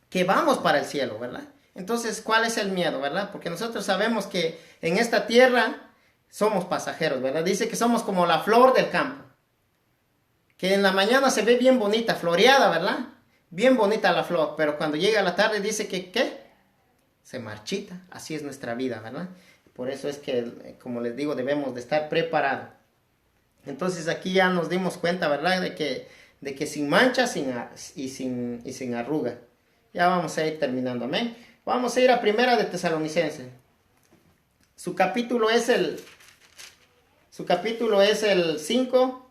que vamos para el cielo, ¿verdad? Entonces, ¿cuál es el miedo, verdad? Porque nosotros sabemos que en esta tierra somos pasajeros, ¿verdad? Dice que somos como la flor del campo, que en la mañana se ve bien bonita, floreada, ¿verdad? Bien bonita la flor, pero cuando llega la tarde dice que, ¿qué? Se marchita. Así es nuestra vida, ¿verdad? Por eso es que, como les digo, debemos de estar preparados. Entonces aquí ya nos dimos cuenta, ¿verdad? De que sin mancha y sin arruga. Ya vamos a ir terminando, amén. Vamos a ir a Primera de Tesalonicenses. Su capítulo es el Su capítulo es el 5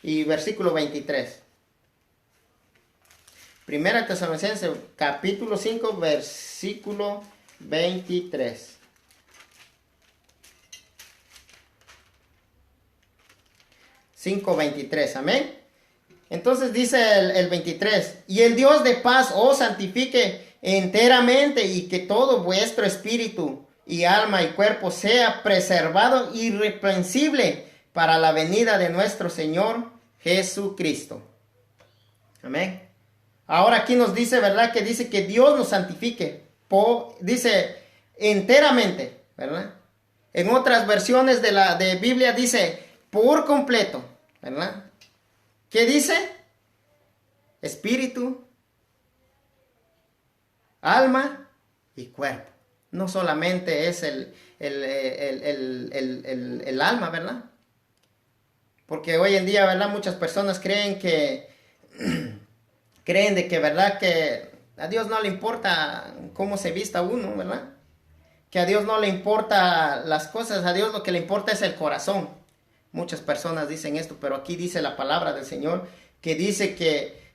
y versículo 23. Primera Tesalonicenses, capítulo 5, versículo 23. 5:23, amén. Entonces dice el 23, y el Dios de paz os santifique enteramente y que todo vuestro espíritu y alma y cuerpo sea preservado irreprensible para la venida de nuestro Señor Jesucristo. Amén. Ahora aquí nos dice, ¿verdad? Que dice que Dios nos santifique. Dice enteramente, ¿verdad? En otras versiones de Biblia dice por completo, ¿verdad? ¿Qué dice? Espíritu, alma y cuerpo. No solamente es el alma, ¿verdad? Porque hoy en día, ¿verdad? Muchas personas creen de que, ¿verdad? Que a Dios no le importa cómo se vista uno, ¿verdad? Que a Dios no le importa las cosas, a Dios lo que le importa es el corazón. Muchas personas dicen esto, pero aquí dice la palabra del Señor que dice que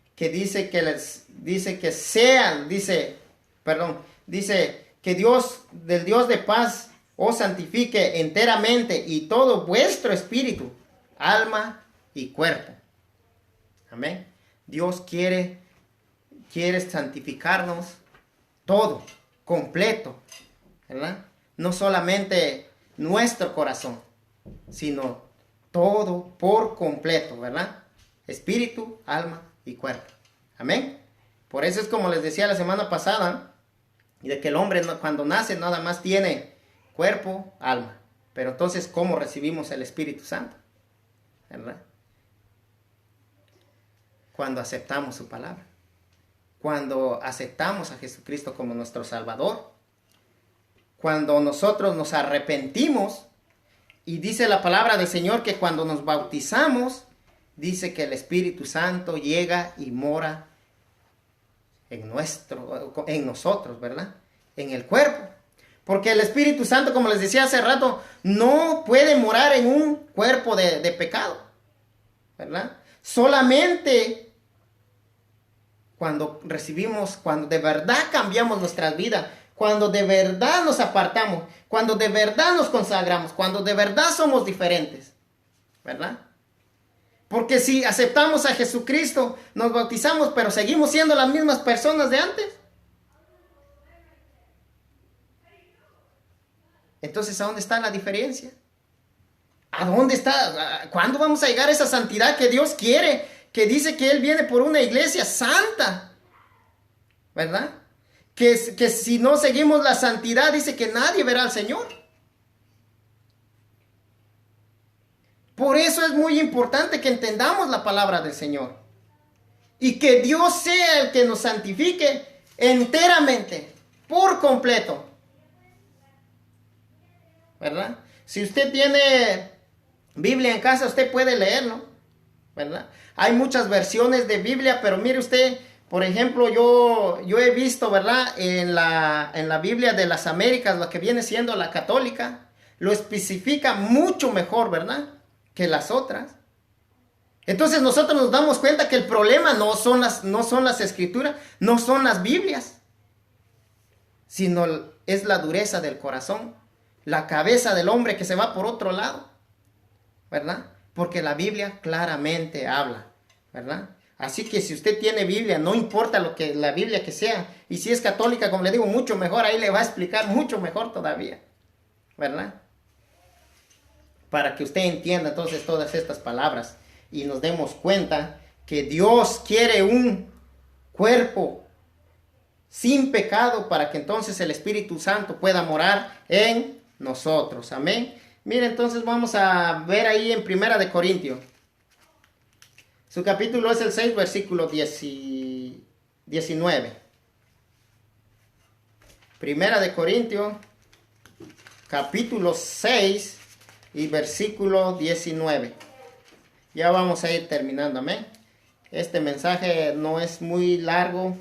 Dios, del Dios de paz, os santifique enteramente y todo vuestro espíritu, alma y cuerpo. Amén. Dios quiere santificarnos todo, completo, ¿verdad? No solamente nuestro corazón, sino todo por completo, ¿verdad? Espíritu, alma y cuerpo. Amén. Por eso es como les decía la semana pasada, de que el hombre cuando nace nada más tiene cuerpo, alma. Pero entonces, ¿cómo recibimos el Espíritu Santo? ¿Verdad? Cuando aceptamos su palabra. Cuando aceptamos a Jesucristo como nuestro Salvador. Cuando nosotros nos arrepentimos. Y dice la palabra del Señor que cuando nos bautizamos, dice que el Espíritu Santo llega y mora en nosotros, ¿verdad? En el cuerpo. Porque el Espíritu Santo, como les decía hace rato, no puede morar en un cuerpo de pecado, ¿verdad? Solamente cuando de verdad cambiamos nuestras vidas, cuando de verdad nos apartamos, cuando de verdad nos consagramos, cuando de verdad somos diferentes, ¿verdad? Porque si aceptamos a Jesucristo, nos bautizamos, pero seguimos siendo las mismas personas de antes. Entonces, ¿a dónde está la diferencia? ¿A dónde está? ¿Cuándo vamos a llegar a esa santidad que Dios quiere? Que dice que Él viene por una iglesia santa, ¿verdad? Que si no seguimos la santidad, dice que nadie verá al Señor. Por eso es muy importante que entendamos la palabra del Señor. Y que Dios sea el que nos santifique enteramente, por completo. ¿Verdad? Si usted tiene Biblia en casa, usted puede leerlo, ¿verdad? Hay muchas versiones de Biblia, pero mire usted, por ejemplo, yo he visto, ¿verdad? En la Biblia de las Américas, lo que viene siendo la católica, lo especifica mucho mejor, ¿verdad? Que las otras. Entonces nosotros nos damos cuenta que el problema no son las escrituras, no son las Biblias, sino es la dureza del corazón, la cabeza del hombre que se va por otro lado, ¿verdad? Porque la Biblia claramente habla, ¿verdad? Así que si usted tiene Biblia, no importa lo que la Biblia que sea, y si es católica, como le digo, mucho mejor, ahí le va a explicar mucho mejor todavía, ¿verdad? Para que usted entienda entonces todas estas palabras y nos demos cuenta que Dios quiere un cuerpo sin pecado para que entonces el Espíritu Santo pueda morar en nosotros. Amén. Mire, entonces vamos a ver ahí en Primera de Corintios. Su capítulo es el 6, versículo 19. Primera de Corintios, capítulo 6 y versículo 19. Ya vamos a ir terminando, amén. Este mensaje no es muy largo.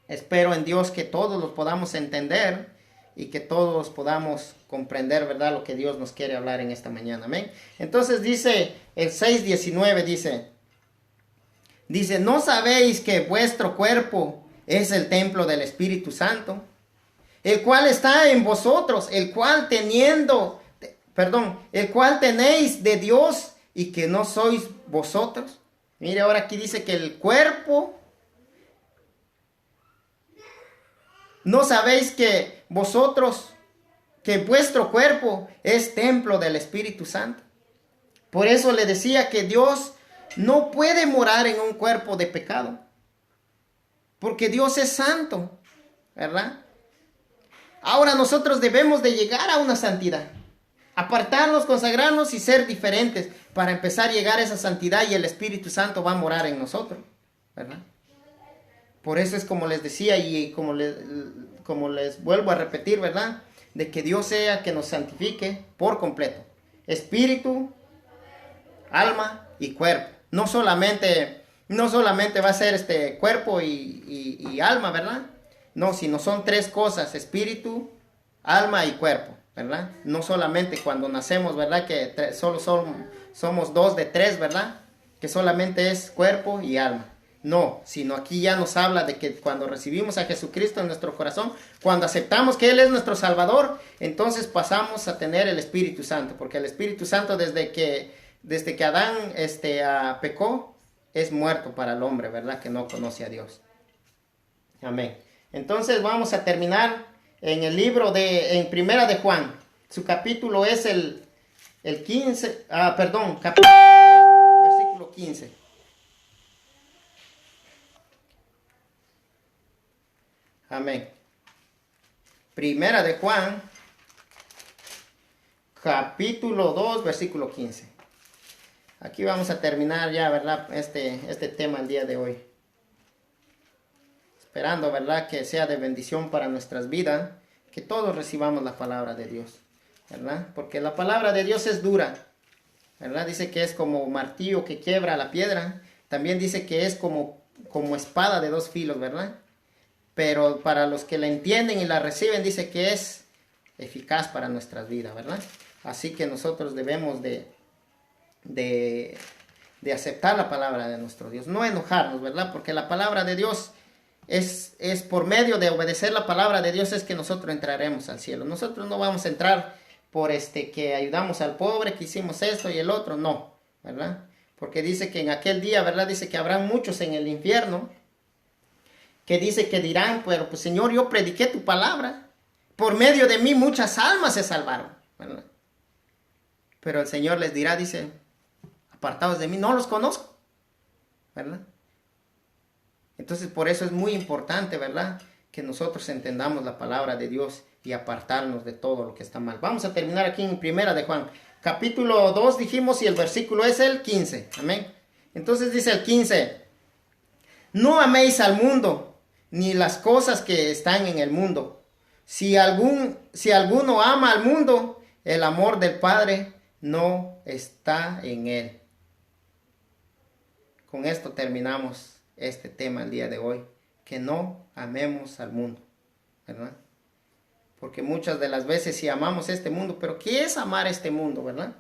Espero en Dios que todos lo podamos entender y que todos podamos comprender, ¿verdad?, lo que Dios nos quiere hablar en esta mañana. Amén. Entonces dice el 6:19, dice, ¿no sabéis que vuestro cuerpo es el templo del Espíritu Santo, el cual está en vosotros, el cual tenéis de Dios y que no sois vosotros? Mire, ahora aquí dice que el cuerpo, ¿no sabéis que vuestro cuerpo es templo del Espíritu Santo? Por eso le decía que Dios no puede morar en un cuerpo de pecado, porque Dios es santo, ¿verdad? Ahora nosotros debemos de llegar a una santidad, apartarnos, consagrarnos y ser diferentes para empezar a llegar a esa santidad, y el Espíritu Santo va a morar en nosotros, ¿verdad? Por eso es como les decía y como les vuelvo a repetir, ¿verdad? De que Dios sea que nos santifique por completo. Espíritu, alma y cuerpo. No solamente va a ser cuerpo y alma, ¿verdad? No, sino son tres cosas: espíritu, alma y cuerpo, ¿verdad? No solamente cuando nacemos, ¿verdad?, que solo somos dos de tres, ¿verdad?, que solamente es cuerpo y alma. No, sino aquí ya nos habla de que cuando recibimos a Jesucristo en nuestro corazón, cuando aceptamos que Él es nuestro Salvador, entonces pasamos a tener el Espíritu Santo, porque el Espíritu Santo desde que Adán pecó, es muerto para el hombre, ¿verdad?, que no conoce a Dios. Amén. Entonces vamos a terminar en el libro en Primera de Juan. Su capítulo es el 15, versículo 15. Amén. Primera de Juan, capítulo 2, versículo 15. Aquí vamos a terminar ya, ¿verdad?, este tema el día de hoy. Esperando, ¿verdad?, que sea de bendición para nuestras vidas, que todos recibamos la palabra de Dios, ¿verdad? Porque la palabra de Dios es dura, ¿verdad? Dice que es como martillo que quiebra la piedra. También dice que es como espada de dos filos, ¿verdad? Pero para los que la entienden y la reciben, dice que es eficaz para nuestras vidas, ¿verdad? Así que nosotros debemos de aceptar la palabra de nuestro Dios, no enojarnos, ¿verdad? Porque la palabra de Dios es por medio de obedecer la palabra de Dios es que nosotros entraremos al cielo. Nosotros no vamos a entrar por que ayudamos al pobre, que hicimos esto y el otro, no, ¿verdad? Porque dice que en aquel día, ¿verdad?, dice que habrán muchos en el infierno, que dice que dirán, pero pues Señor, yo prediqué tu palabra, por medio de mí muchas almas se salvaron, ¿verdad? Pero el Señor les dirá, dice, apartados de mí, no los conozco, ¿verdad? Entonces por eso es muy importante, ¿verdad?, que nosotros entendamos la palabra de Dios y apartarnos de todo lo que está mal. Vamos a terminar aquí en Primera de Juan, capítulo 2 dijimos, y el versículo es el 15, amén. Entonces dice el 15, no améis al mundo, ni las cosas que están en el mundo. Si alguno ama al mundo, el amor del Padre no está en él. Con esto terminamos este tema el día de hoy, que no amemos al mundo, ¿verdad? Porque muchas de las veces si amamos este mundo, pero ¿qué es amar este mundo, verdad?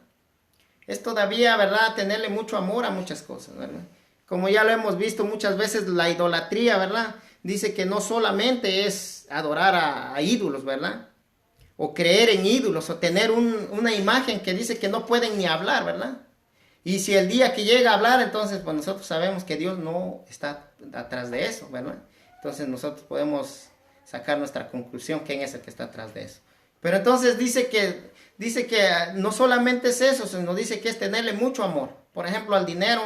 Es todavía, ¿verdad?, tenerle mucho amor a muchas cosas, ¿verdad? Como ya lo hemos visto muchas veces, la idolatría, ¿verdad?, dice que no solamente es adorar a ídolos, ¿verdad?, o creer en ídolos, o tener una imagen que dice que no pueden ni hablar, ¿verdad? Y si el día que llega a hablar, entonces pues nosotros sabemos que Dios no está atrás de eso, ¿verdad? Entonces nosotros podemos sacar nuestra conclusión, quién es el que está atrás de eso. Pero entonces dice que no solamente es eso, sino dice que es tenerle mucho amor. Por ejemplo, al dinero,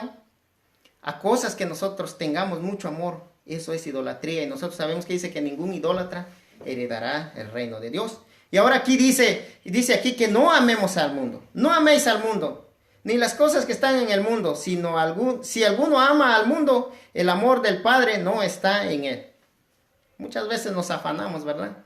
a cosas que nosotros tengamos mucho amor, eso es idolatría. Y nosotros sabemos que dice que ningún idólatra heredará el reino de Dios. Y ahora aquí dice aquí que no amemos al mundo. No améis al mundo, ni las cosas que están en el mundo, sino si alguno ama al mundo, el amor del Padre no está en él. Muchas veces nos afanamos, ¿verdad?,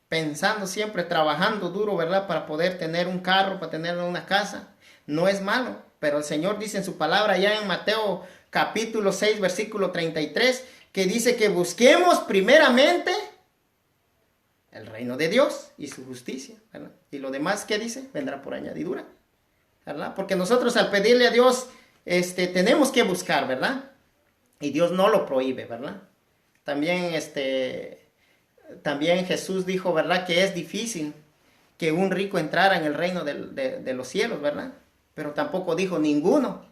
pensando siempre, trabajando duro, ¿verdad?, para poder tener un carro, para tener una casa. No es malo, pero el Señor dice en su palabra, ya en Mateo capítulo 6, versículo 33, que dice que busquemos primeramente el reino de Dios y su justicia, ¿verdad? Y lo demás, ¿qué dice? Vendrá por añadidura, ¿verdad? Porque nosotros al pedirle a Dios, tenemos que buscar, ¿verdad? Y Dios no lo prohíbe, ¿verdad? También, también Jesús dijo, ¿verdad? Que es difícil que un rico entrara en el reino de los cielos, ¿verdad? Pero tampoco dijo ninguno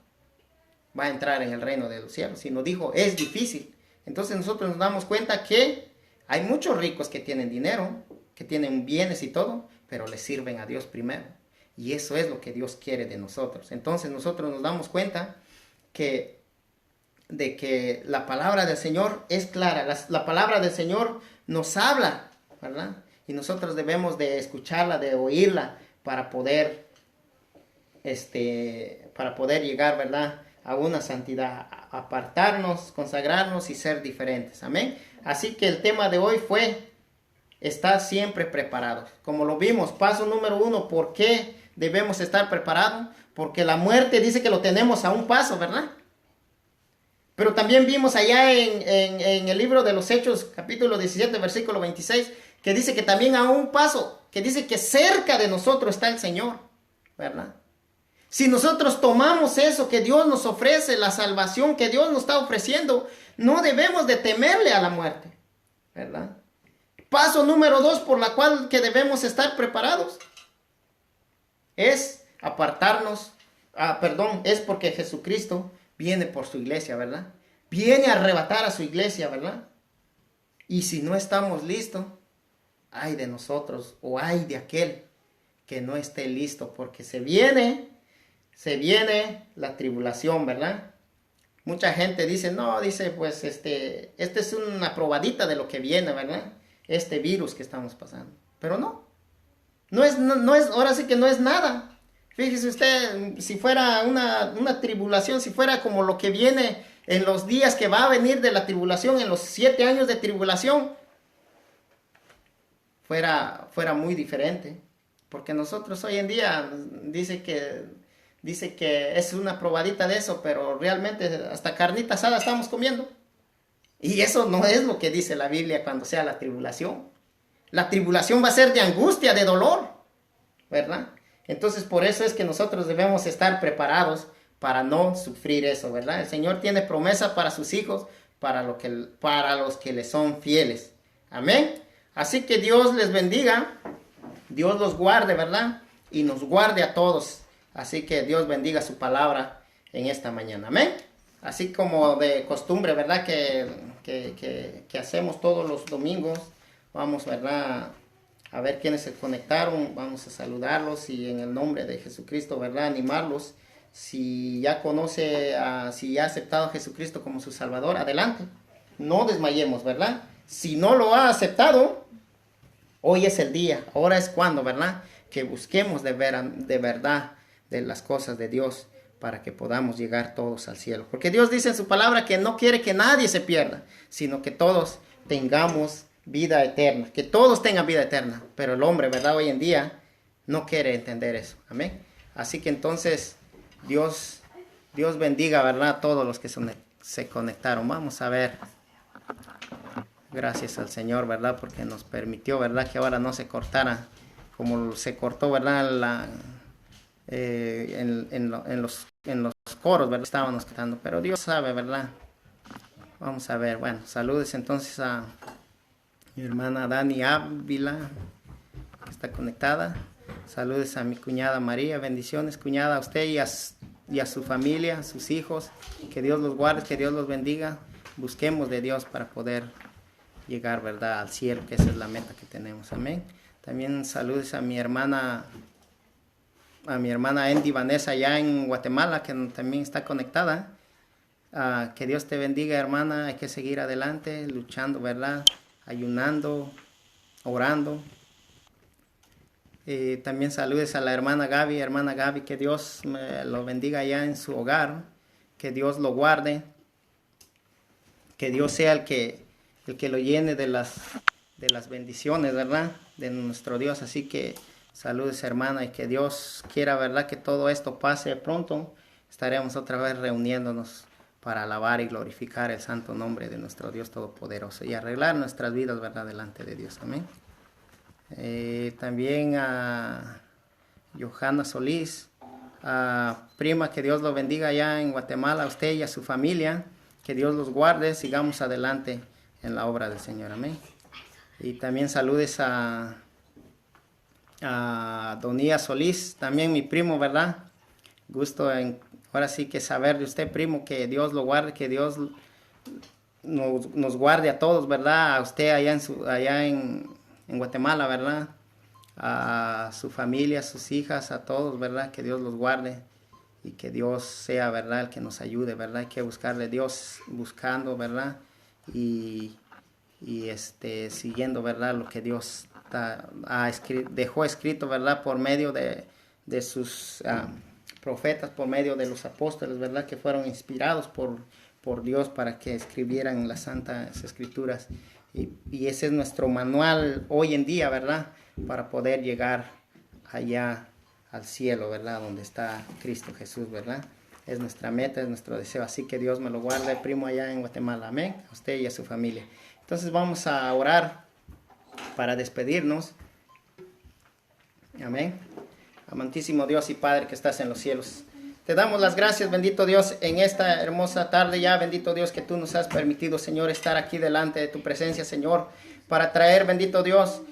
va a entrar en el reino de los cielos, sino dijo, es difícil. Entonces nosotros nos damos cuenta que hay muchos ricos que tienen dinero, que tienen bienes y todo, pero le sirven a Dios primero. Y eso es lo que Dios quiere de nosotros. Entonces nosotros nos damos cuenta de que la palabra del Señor es clara. La palabra del Señor nos habla, ¿verdad? Y nosotros debemos de escucharla, de oírla, para poder llegar, ¿verdad?, a una santidad, apartarnos, consagrarnos y ser diferentes. Amén. Así que el tema de hoy fue: estar siempre preparados. Como lo vimos, paso número 1, ¿por qué debemos estar preparados? Porque la muerte dice que lo tenemos a un paso, ¿verdad? Pero también vimos allá en el libro de los Hechos, capítulo 17, versículo 26, que dice que también a un paso, que dice que cerca de nosotros está el Señor, ¿verdad? Si nosotros tomamos eso que Dios nos ofrece, la salvación que Dios nos está ofreciendo, no debemos de temerle a la muerte, ¿verdad? Paso número 2 por la cual que debemos estar preparados es apartarnos, es porque Jesucristo viene por su iglesia, ¿verdad? Viene a arrebatar a su iglesia, ¿verdad? Y si no estamos listos, ay de nosotros o ay de aquel que no esté listo, porque se viene la tribulación, ¿verdad? Mucha gente dice, no, dice, pues este es una probadita de lo que viene, ¿verdad? Este virus que estamos pasando. Pero no es, ahora sí que no es nada. Fíjese usted, si fuera una tribulación, si fuera como lo que viene en los días que va a venir de la tribulación, en los 7 años de tribulación, fuera muy diferente. Porque nosotros hoy en día dice que es una probadita de eso, pero realmente hasta carnita asada estamos comiendo. Y eso no es lo que dice la Biblia cuando sea la tribulación. La tribulación va a ser de angustia, de dolor, ¿verdad? Entonces por eso es que nosotros debemos estar preparados para no sufrir eso, ¿verdad? El Señor tiene promesa para sus hijos, para los que le son fieles. Amén. Así que Dios les bendiga, Dios los guarde, ¿verdad? Y nos guarde a todos. Así que Dios bendiga su palabra en esta mañana. Amén. Así como de costumbre, ¿verdad? Que hacemos todos los domingos. Vamos, ¿verdad?, a ver quiénes se conectaron. Vamos a saludarlos y en el nombre de Jesucristo, ¿verdad?, animarlos. Si ya si ya ha aceptado a Jesucristo como su Salvador, adelante. No desmayemos, ¿verdad? Si no lo ha aceptado, hoy es el día. Ahora es cuando, ¿verdad?, que busquemos de verdad de las cosas de Dios para que podamos llegar todos al cielo. Porque Dios dice en su palabra que no quiere que nadie se pierda, sino que todos tengamos vida eterna, que todos tengan vida eterna. Pero el hombre, ¿verdad?, hoy en día no quiere entender eso. Amén. Así que entonces Dios bendiga, ¿verdad?, a todos los que se conectaron. Vamos a ver. Gracias al Señor, ¿verdad?, porque nos permitió, ¿verdad?, que ahora no se cortara como se cortó, ¿verdad?, en los coros, ¿verdad?, estábamos cantando, pero Dios sabe, ¿verdad? Vamos a ver. Bueno, saludos entonces a mi hermana Dani Ávila, que está conectada. Saludos a mi cuñada María. Bendiciones, cuñada, a usted y a su familia, a sus hijos. Que Dios los guarde, que Dios los bendiga. Busquemos de Dios para poder llegar, ¿verdad?, al cielo, que esa es la meta que tenemos. Amén. También saludos a mi hermana Andy Vanessa allá en Guatemala, que también está conectada. Que Dios te bendiga, hermana. Hay que seguir adelante, luchando, ¿verdad?, ayunando, orando. También saludes a la hermana Gaby, que Dios lo bendiga allá en su hogar, que Dios lo guarde, que Dios sea el que lo llene de las bendiciones, ¿verdad?, de nuestro Dios. Así que saludes, hermana, y que Dios quiera, ¿verdad?, que todo esto pase pronto. Estaremos otra vez reuniéndonos para alabar y glorificar el santo nombre de nuestro Dios Todopoderoso y arreglar nuestras vidas, ¿verdad?, delante de Dios. Amén. También a Johanna Solís, prima, que Dios lo bendiga allá en Guatemala, a usted y a su familia, que Dios los guarde, sigamos adelante en la obra del Señor, amén. Y también saludes a Donía Solís, también mi primo, ¿verdad? Gusto en, ahora sí que saber de usted, primo, que Dios lo guarde, que Dios nos guarde a todos, ¿verdad? A usted allá en Guatemala, ¿verdad? A su familia, a sus hijas, a todos, ¿verdad? Que Dios los guarde y que Dios sea, ¿verdad? El que nos ayude, ¿verdad? Hay que buscarle a Dios, buscando, ¿verdad? Y siguiendo, ¿verdad? Lo que Dios dejó escrito, ¿verdad? Por medio de sus profetas, por medio de los apóstoles, ¿verdad? Que fueron inspirados por Dios para que escribieran las Santas Escrituras. Y ese es nuestro manual hoy en día, ¿verdad? Para poder llegar allá al cielo, ¿verdad? Donde está Cristo Jesús, ¿verdad? Es nuestra meta, es nuestro deseo. Así que Dios me lo guarde, primo, allá en Guatemala. Amén. A usted y a su familia. Entonces vamos a orar para despedirnos. Amén. Amantísimo Dios y Padre que estás en los cielos, te damos las gracias, bendito Dios, en esta hermosa tarde ya, bendito Dios, que tú nos has permitido, Señor, estar aquí delante de tu presencia, Señor, para traer, bendito Dios,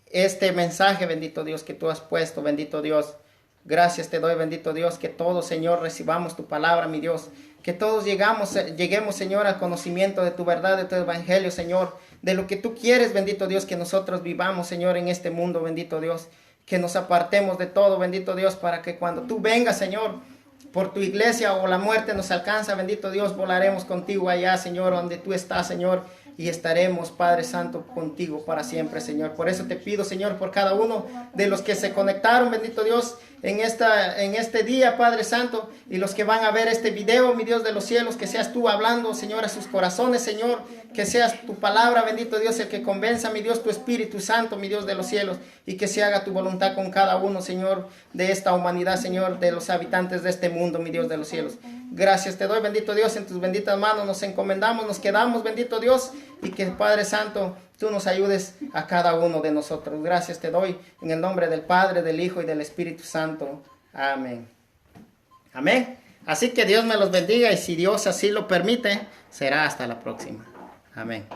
este mensaje, bendito Dios, que tú has puesto, bendito Dios. Gracias te doy, bendito Dios, que todos, Señor, recibamos tu palabra, mi Dios. Que todos lleguemos, Señor, al conocimiento de tu verdad, de tu evangelio, Señor. De lo que tú quieres, bendito Dios, que nosotros vivamos, Señor, en este mundo, bendito Dios. Que nos apartemos de todo, bendito Dios, para que cuando tú vengas, Señor, por tu iglesia o la muerte nos alcanza, bendito Dios, volaremos contigo allá, Señor, donde tú estás, Señor. Y estaremos, Padre Santo, contigo para siempre, Señor. Por eso te pido, Señor, por cada uno de los que se conectaron, bendito Dios, en este día, Padre Santo, y los que van a ver este video, mi Dios de los cielos, que seas tú hablando, Señor, a sus corazones, Señor, que seas tu palabra, bendito Dios, el que convenza, mi Dios, tu Espíritu Santo, mi Dios de los cielos, y que se haga tu voluntad con cada uno, Señor, de esta humanidad, Señor, de los habitantes de este mundo, mi Dios de los cielos. Gracias te doy, bendito Dios, en tus benditas manos nos encomendamos, nos quedamos, bendito Dios, y que, Padre Santo, tú nos ayudes a cada uno de nosotros. Gracias te doy en el nombre del Padre, del Hijo y del Espíritu Santo. Amén. Amén. Así que Dios me los bendiga y si Dios así lo permite, será hasta la próxima. Amén.